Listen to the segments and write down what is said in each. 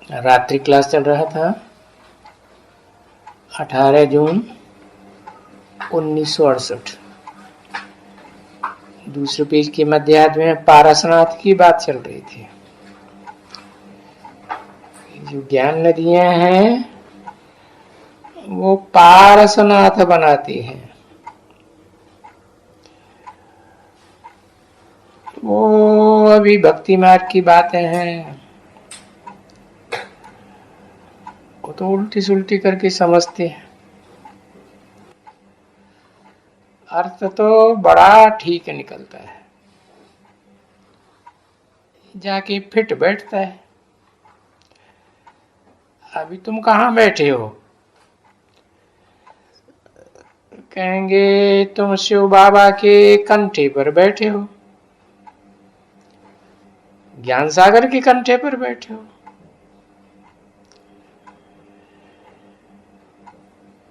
रात्रि क्लास चल रहा था 18 जून 1968। दूसरे पेज के मध्यार्ध में पारसनाथ की बात चल रही थी। जो ज्ञान नदियां हैं वो पारसनाथ बनाती हैं। वो अभी भक्ति मार्ग की बातें हैं, वो तो उल्टी सुल्टी करके समझते हैं। अर्थ तो बड़ा ठीक निकलता है, जाके फिट बैठता है। अभी तुम कहाँ बैठे हो? कहेंगे तुम शिव बाबा के कंठे पर बैठे हो, ज्ञान सागर के कंठे पर बैठे हो।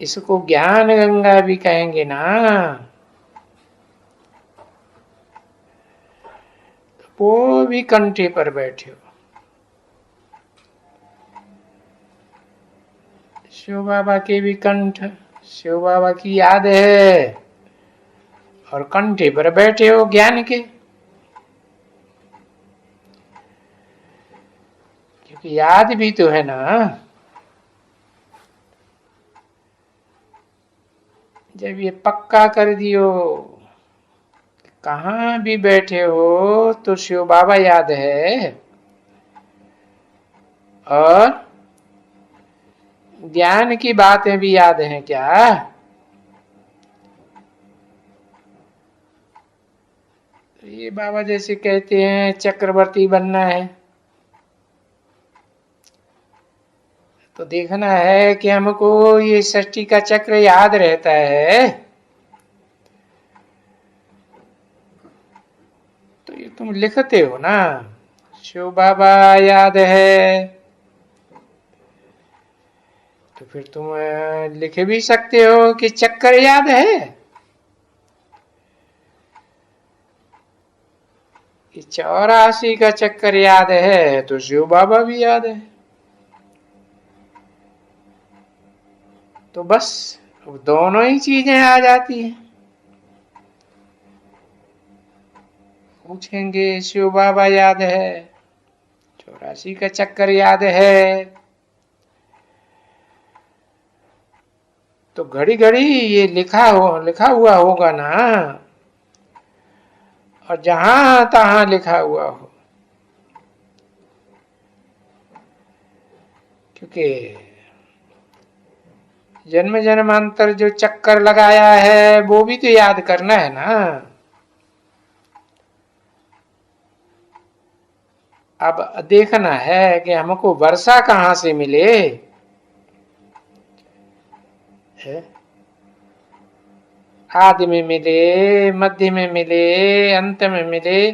इसको ज्ञान गंगा भी कहेंगे ना। वो भी कंठे पर बैठे हो। शिव बाबा के भी कंठ शिव बाबा की याद है, और कंठे पर बैठे हो ज्ञान के। क्योंकि याद भी तो है ना। जब ये पक्का कर दियो, कहाँ भी बैठे हो तो शिव बाबा याद है, और ज्ञान की बातें भी याद हैं क्या? ये बाबा जैसे कहते हैं चक्रवर्ती बनना है, तो देखना है कि हमको ये सृष्टि का चक्र याद रहता है। तो ये तुम लिखते हो ना, शिव बाबा याद है, तो फिर तुम लिख भी सकते हो कि चक्कर याद है। कि 84 का चक्कर याद है तो शिव बाबा भी याद है। तो बस अब दोनों ही चीजें आ जाती हैं। पूछेंगे शिव बाबा याद है, 84 का चक्कर याद है, तो घड़ी घड़ी ये लिखा हुआ होगा ना, और जहां तहां लिखा हुआ हो। क्योंकि जन्म जन्मांतर जो चक्कर लगाया है वो भी तो याद करना है ना। अब देखना है कि हमको वर्षा कहां से मिले है। आदि में मिले, मध्य में मिले, अंत में मिले।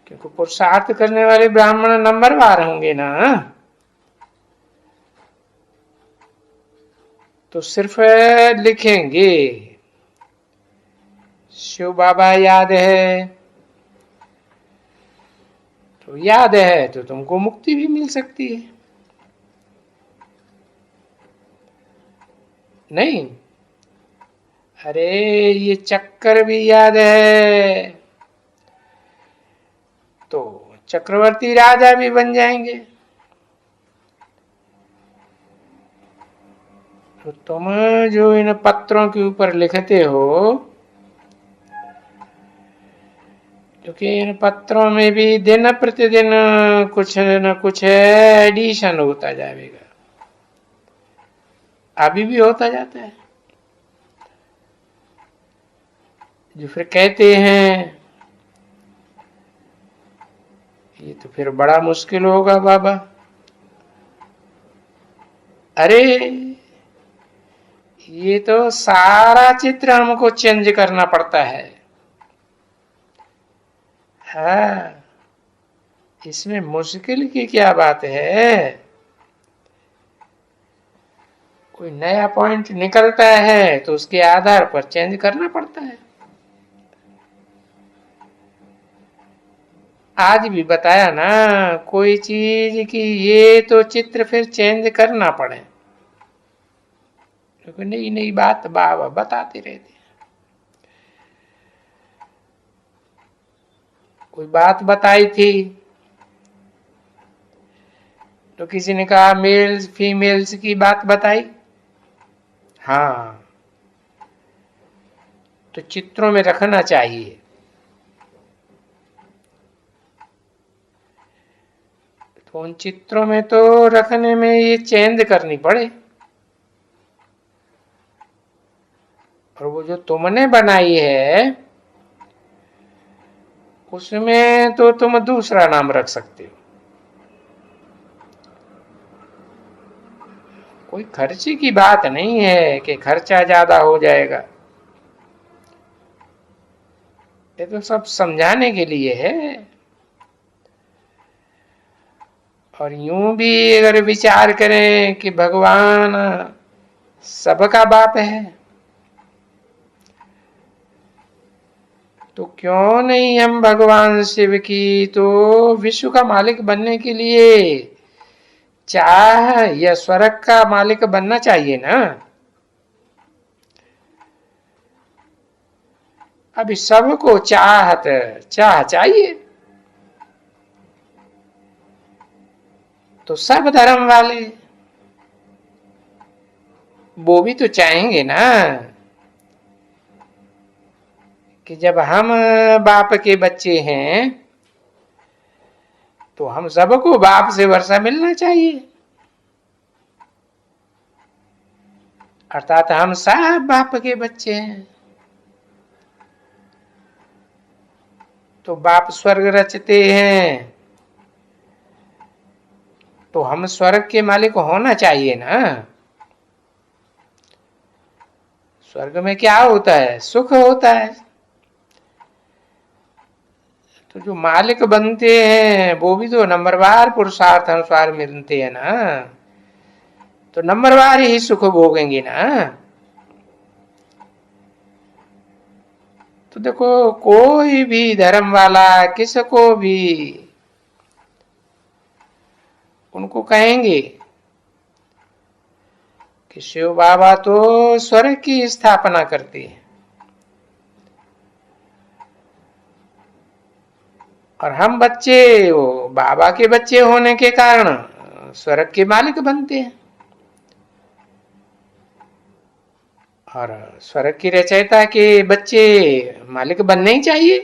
क्योंकि पुरुषार्थ करने वाले ब्राह्मण नंबरवार होंगे ना। तो सिर्फ लिखेंगे शिव बाबा याद है, तो याद है तो तुमको मुक्ति भी मिल सकती है। नहीं, अरे ये चक्कर भी याद है तो चक्रवर्ती राजा भी बन जाएंगे। तो तुम जो इन पत्रों के ऊपर लिखते हो, क्योंकि इन पत्रों में भी दिन प्रतिदिन कुछ न कुछ एडिशन होता जाएगा, अभी भी होता जाता है। जो फिर कहते हैं ये तो फिर बड़ा मुश्किल होगा बाबा। अरे ये तो सारा चित्र हमको चेंज करना पड़ता है। हाँ, इसमें मुश्किल की क्या बात है। कोई नया पॉइंट निकलता है तो उसके आधार पर चेंज करना पड़ता है। आज भी बताया ना, कोई चीज की ये तो चित्र फिर चेंज करना पड़े, क्योंकि नई नई बात बाबा बताते रहते। कोई बात बताई थी तो किसी ने कहा मेल्स फीमेल्स की बात बताई, हाँ तो चित्रों में रखना चाहिए। तो उन चित्रों में तो रखने में ये चेंज करनी पड़े, और वो जो तुमने बनाई है उसमें तो तुम दूसरा नाम रख सकते हो। कोई खर्चे की बात नहीं है कि खर्चा ज्यादा हो जाएगा, ये तो सब समझाने के लिए है। और यूं भी अगर विचार करें कि भगवान सबका बाप है, तो क्यों नहीं हम भगवान शिव की तो विश्व का मालिक बनने के लिए चाह या स्वर्ग का मालिक बनना चाहिए ना। अभी सबको चाह चाहिए, तो सब धर्म वाले वो भी तो चाहेंगे ना कि जब हम बाप के बच्चे हैं तो हम सबको बाप से वर्षा मिलना चाहिए, अर्थात हम सब बाप के बच्चे हैं। तो बाप स्वर्ग रचते हैं तो हम स्वर्ग के मालिक होना चाहिए ना। स्वर्ग में क्या होता है, सुख होता है। तो जो मालिक बनते हैं वो भी तो नंबरवार पुरुषार्थ अनुसार मिलते हैं ना, तो नंबरवार ही सुख भोगेंगे ना। तो देखो कोई भी धर्म वाला किसको भी उनको कहेंगे कि शिव बाबा तो स्वर्ग की स्थापना करते हैं और हम बच्चे वो बाबा के बच्चे होने के कारण स्वर्ग के मालिक बनते हैं। और स्वर्ग की रचयिता के बच्चे मालिक बनने ही चाहिए।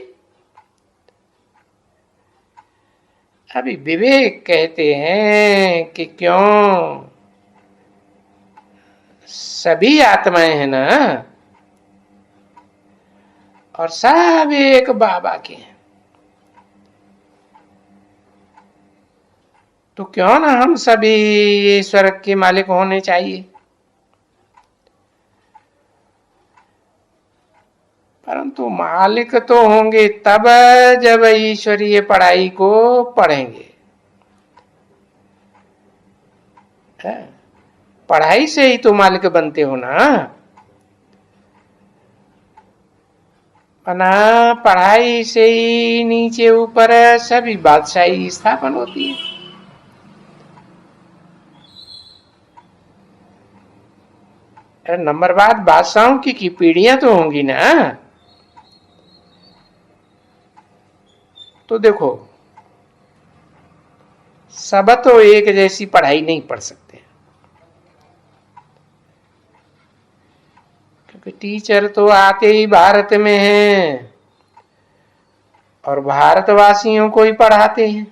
अभी विवेक कहते हैं कि क्यों, सभी आत्माएं हैं ना, और सब एक बाबा के हैं, तो क्यों ना हम सभी स्वर्ग के मालिक होने चाहिए। परंतु मालिक तो होंगे तब जब ईश्वरीय पढ़ाई को पढ़ेंगे। पढ़ाई से ही तो मालिक बनते हो ना, ना पढ़ाई से ही नीचे ऊपर सभी बादशाही स्थापन होती है। नंबर बाद बादशाहों की पीढ़ियां तो होंगी ना। तो देखो सब तो एक जैसी पढ़ाई नहीं पढ़ सकते, क्योंकि टीचर तो आते ही भारत में हैं और भारतवासियों को ही पढ़ाते हैं।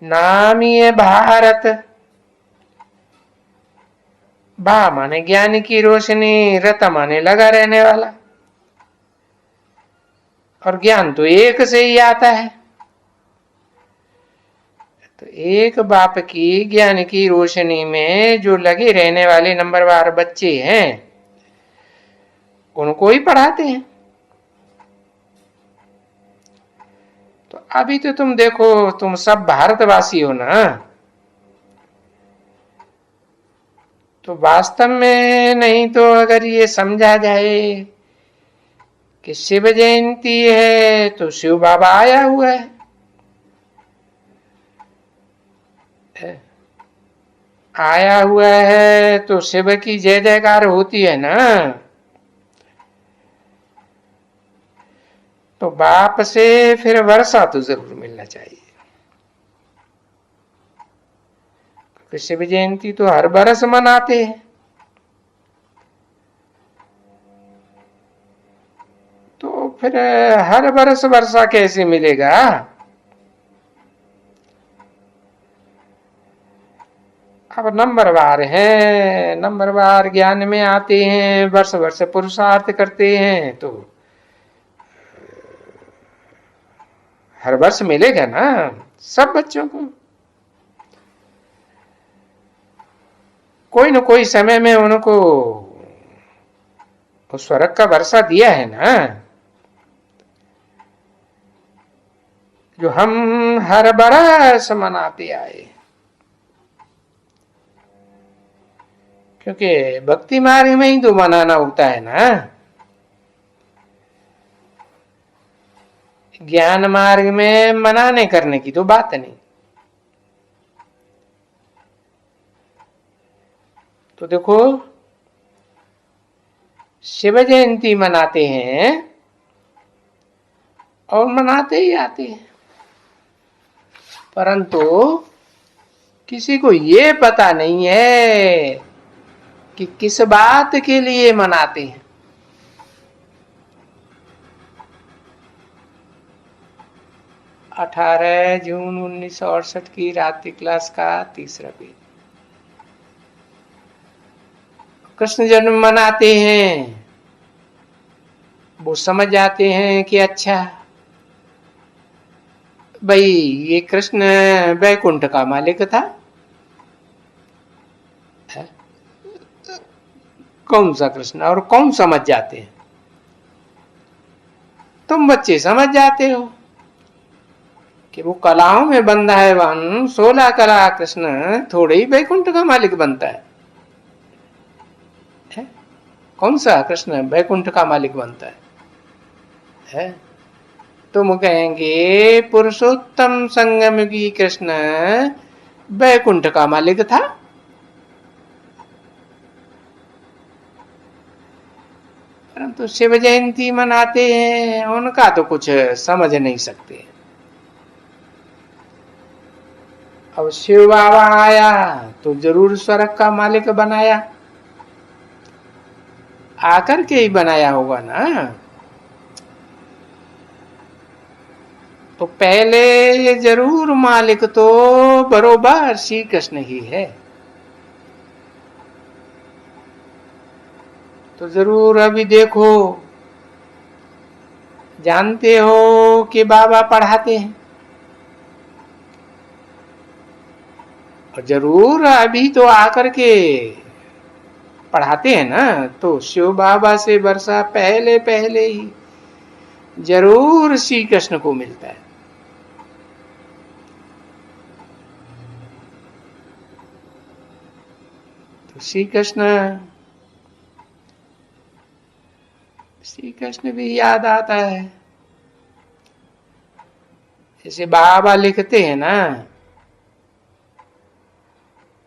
नाम ही है भारत, बा माने ज्ञान की रोशनी, रत माने लगा रहने वाला, और ज्ञान तो एक से ही आता है। तो एक बाप की ज्ञान की रोशनी में जो लगे रहने वाले नंबरवार बच्चे हैं उनको ही पढ़ाते हैं। तो अभी तो तुम देखो तुम सब भारतवासी हो ना, तो वास्तव में नहीं तो अगर ये समझा जाए कि शिव जयंती है तो शिव बाबा आया हुआ है। आया हुआ है तो शिव की जय जयकार होती है ना। तो बाप से फिर वर्षा तो जरूर मिलना चाहिए, क्योंकि शिव जयंती तो हर बरस मनाते हैं। तो फिर हर बरस वर्षा कैसे मिलेगा? अब नंबरवार हैं, नंबरवार ज्ञान में आते हैं, वर्ष वर्ष पुरुषार्थ करते हैं, तो हर वर्ष मिलेगा ना सब बच्चों को। कोई न कोई समय में उनको उस स्वर्ग का वर्षा दिया है ना, जो हम हर बरस मनाते आए। क्योंकि भक्ति मार्ग में ही तो मनाना होता है ना, ज्ञान मार्ग में मनाने करने की तो बात नहीं। तो देखो, शिव जयंती मनाते हैं और मनाते ही आते हैं, परंतु किसी को ये पता नहीं है कि किस बात के लिए मनाते हैं। 18 जून 1968 की रात्रि क्लास का तीसरा पेज। कृष्ण जन्म मनाते हैं, वो समझ जाते हैं कि अच्छा भाई ये कृष्ण वैकुंठ का मालिक था। कौन सा कृष्ण? और कौन समझ जाते हैं? तुम बच्चे समझ जाते हो कि वो कलाओं में बंधा है वन 16 कला कृष्ण थोड़े ही वैकुंठ का मालिक बनता है। कौन सा कृष्ण वैकुंठ का मालिक बनता है? तुम कहेंगे पुरुषोत्तम संगम की कृष्ण वैकुंठ का मालिक था। परंतु शिव जयंती मनाते हैं, उनका तो कुछ समझ नहीं सकते। अब शिव बाबा आया तो जरूर स्वर्ग का मालिक बनाया, आकर के ही बनाया होगा ना। तो पहले जरूर मालिक तो बरोबर श्री कृष्ण ही है। तो जरूर अभी देखो, जानते हो कि बाबा पढ़ाते हैं, और जरूर अभी तो आकर के पढ़ाते हैं ना। तो शिव बाबा से वर्षा पहले पहले ही जरूर श्री कृष्ण को मिलता है। तो श्री कृष्ण भी याद आता है। जैसे बाबा लिखते हैं ना,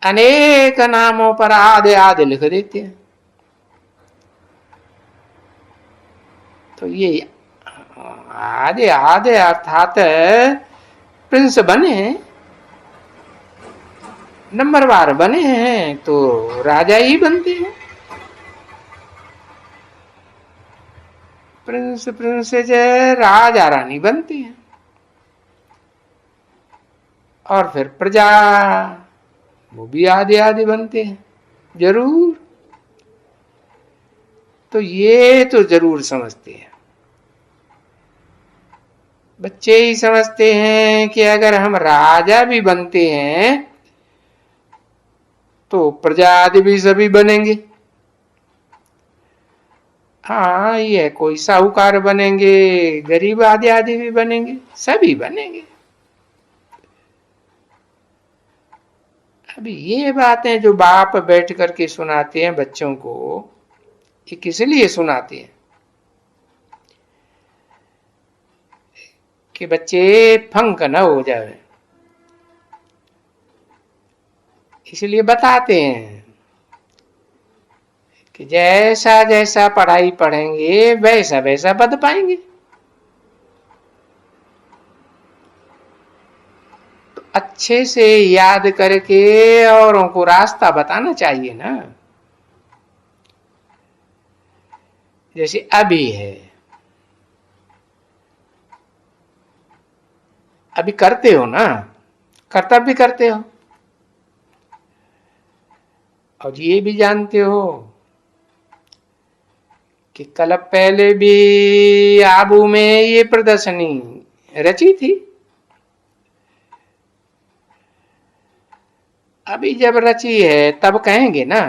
अनेक नामों पर आधे आधे लिख देते हैं। तो ये आधे आधे अर्थात प्रिंस बने, नंबरवार बने हैं तो राजा ही बनते हैं। प्रिंस प्रिंसेस राजा रानी बनते हैं, और फिर प्रजा वो भी आधे आधे बनते हैं जरूर। तो ये तो जरूर समझते हैं, बच्चे ही समझते हैं कि अगर हम राजा भी बनते हैं तो प्रजा आदि भी सभी बनेंगे। हाँ, ये कोई साहूकार बनेंगे, गरीब आदि आदि भी बनेंगे, सभी बनेंगे। अभी ये बातें जो बाप बैठ करके सुनाते हैं बच्चों को, ये किस लिए सुनाते हैं? कि बच्चे फंक न हो जाए, इसलिए बताते हैं कि जैसा जैसा पढ़ाई पढ़ेंगे वैसा वैसा पढ़ पाएंगे। तो अच्छे से याद करके औरों को रास्ता बताना चाहिए ना। जैसे अभी है, अभी करते हो ना, कर्तव्य भी करते हो, और ये भी जानते हो कि कल पहले भी आबू में ये प्रदर्शनी रची थी। अभी जब रची है तब कहेंगे ना,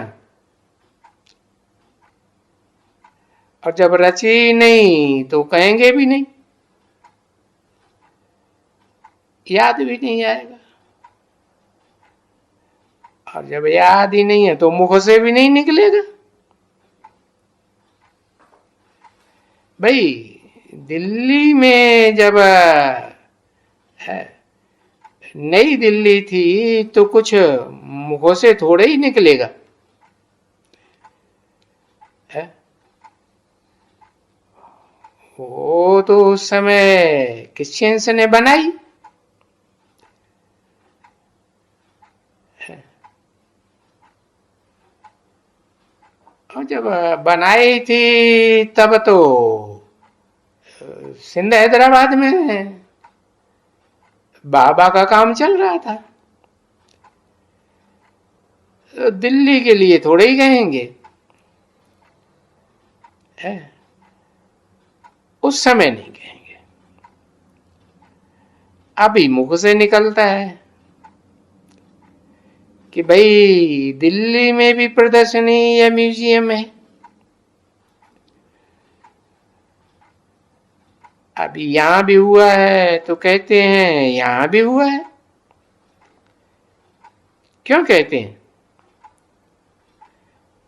और जब रची नहीं तो कहेंगे भी नहीं, याद भी नहीं आएगा। और जब याद ही नहीं है तो मुख से भी नहीं निकलेगा। भाई दिल्ली में जब नई दिल्ली थी तो कुछ मुखों से थोड़े ही निकलेगा है? वो तो उस समय क्रिश्चियंस ने बनाई है। और जब बनाई थी तब तो सिंध हैदराबाद में बाबा का काम चल रहा था, तो दिल्ली के लिए थोड़े ही कहेंगे है? उस समय नहीं कहेंगे, अभी मुख से निकलता है कि भाई दिल्ली में भी प्रदर्शनी या म्यूजियम है। अभी यहां भी हुआ है तो कहते हैं यहां भी हुआ है। क्यों कहते हैं?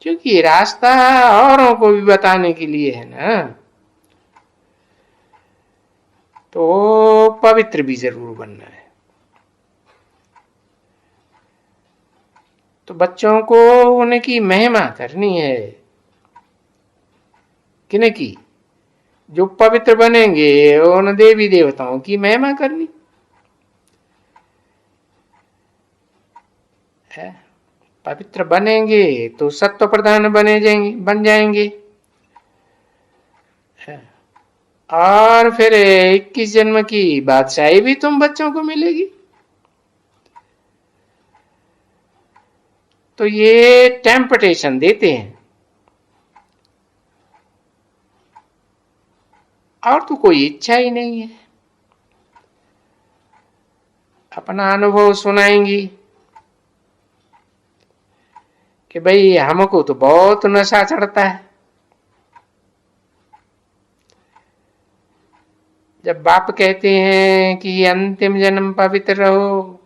क्योंकि रास्ता औरों को भी बताने के लिए है ना, तो पवित्र भी जरूर बनना है। तो बच्चों को उनकी महिमा करनी है कि नहीं, की जो पवित्र बनेंगे उन देवी देवताओं की महिमा करनी है। पवित्र बनेंगे तो सत्व प्रधान बन जाएंगे है। और फिर 21 जन्म की बादशाही भी तुम बच्चों को मिलेगी। तो ये टेम्पटेशन देते हैं, और तो कोई इच्छा ही नहीं है। अपना अनुभव सुनाएंगी कि भाई हमको तो बहुत नशा चढ़ता है। जब बाप कहते हैं कि अंतिम जन्म पवित्र रहो,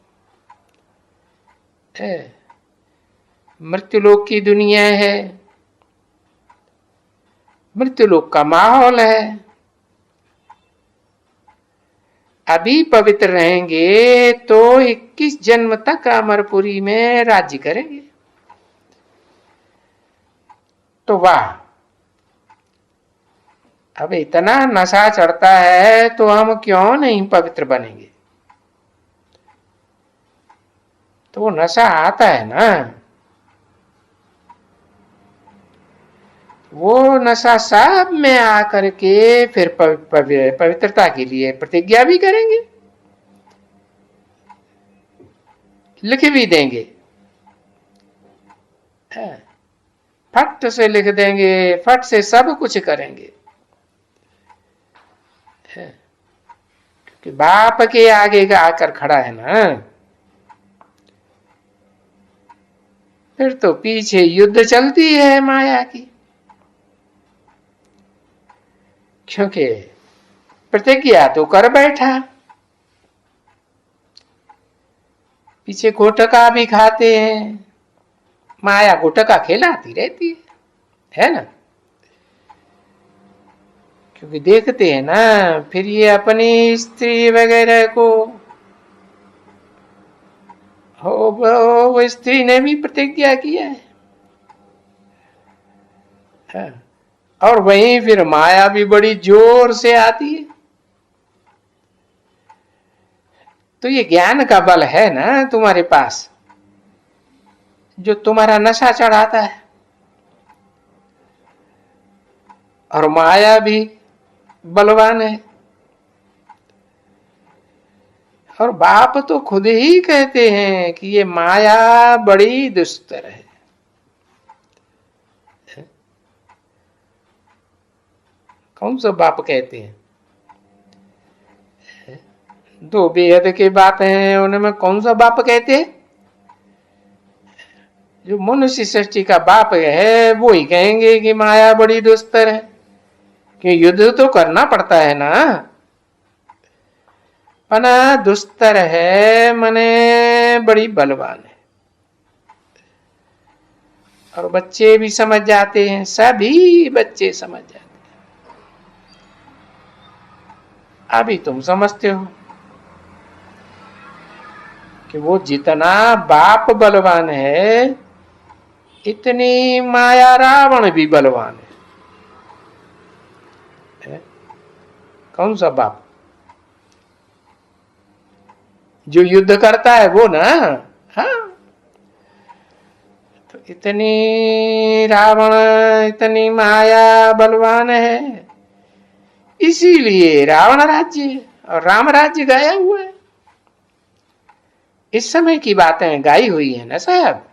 मृत्युलोक की दुनिया है, मृत्युलोक का माहौल है, अभी पवित्र रहेंगे तो 21 जन्म तक अमरपुरी में राज्य करेंगे। तो वाह, अब इतना नशा चढ़ता है तो हम क्यों नहीं पवित्र बनेंगे? तो वो नशा आता है ना, वो नशा सब में आकर के फिर पवित्रता के लिए प्रतिज्ञा भी करेंगे, लिख भी देंगे, फट से लिख देंगे, फट से सब कुछ करेंगे, क्योंकि बाप के आगे का आकर खड़ा है ना। फिर तो पीछे युद्ध चलती है माया की, क्योंकि प्रतिज्ञा तो कर बैठा, पीछे गुटखा भी खाते हैं, माया गुटखा खिलाती रहती है ना। क्योंकि देखते हैं ना, फिर ये अपनी स्त्री वगैरह को वो स्त्री ने भी प्रतिज्ञा किया है। हाँ। और वहीं फिर माया भी बड़ी जोर से आती है। तो ये ज्ञान का बल है ना तुम्हारे पास, जो तुम्हारा नशा चढ़ाता है। और माया भी बलवान है। और बाप तो खुद ही कहते हैं कि ये माया बड़ी दुस्तर है। कौन सा बाप कहते हैं? दो बेहद के बाप हैं, उनमें कौन सा बाप कहते हैं? जो मनुष्य सृष्टि का बाप है वो ही कहेंगे कि माया बड़ी दुस्तर है, कि युद्ध तो करना पड़ता है ना। पना दुस्तर है मने बड़ी बलवान है। और बच्चे भी समझ जाते हैं, सभी बच्चे समझ जाते हैं। अभी तुम समझते हो कि वो जितना बाप बलवान है, इतनी माया रावण भी बलवान है। कौन सा बाप? जो युद्ध करता है वो ना। हाँ, तो इतनी रावण, इतनी माया बलवान है, इसीलिए रावण राज्य और राम राज्य गाया हुआ है। इस समय की बातें गाई हुई है ना साहब।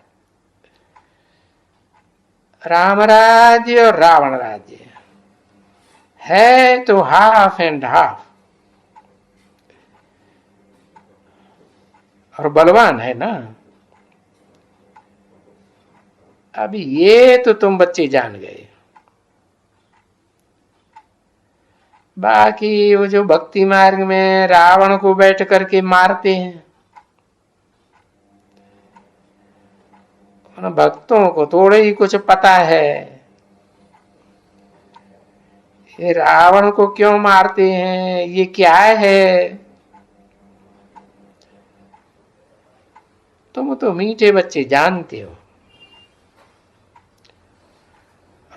राम राज्य और रावण राज्य है तो हाफ एंड हाफ। और बलवान है ना। अभी ये तो तुम बच्चे जान गए। बाकी वो जो भक्ति मार्ग में रावण को बैठ करके मारते हैं, उन भक्तों को थोड़े ही कुछ पता है ये रावण को क्यों मारते हैं, ये क्या है। तुम तो मीठे बच्चे जानते हो।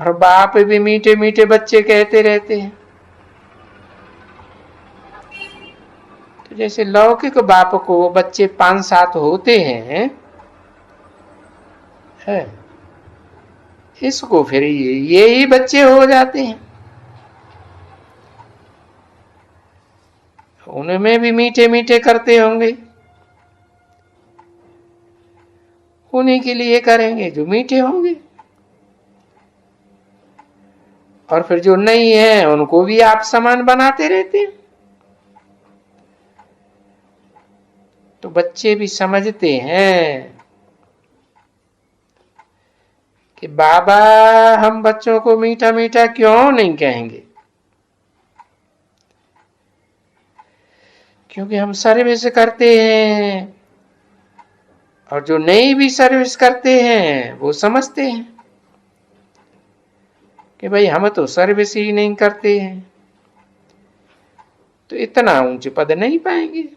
और बाप भी मीठे मीठे बच्चे कहते रहते हैं। तो जैसे लौकिक बाप को बच्चे 5-7 होते हैं, है इसको फिर ये ही बच्चे हो जाते हैं। उनमें भी मीठे मीठे करते होंगे, उन्हीं के लिए करेंगे जो मीठे होंगे। और फिर जो नहीं है उनको भी आप समान बनाते रहते हैं। तो बच्चे भी समझते हैं कि बाबा हम बच्चों को मीठा मीठा क्यों नहीं कहेंगे, क्योंकि हम सर्विस करते हैं। और जो नहीं भी सर्विस करते हैं वो समझते हैं कि भाई हम तो सर्विस ही नहीं करते हैं, तो इतना ऊंचे पद नहीं पाएंगे।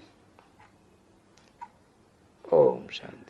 ओम शांति।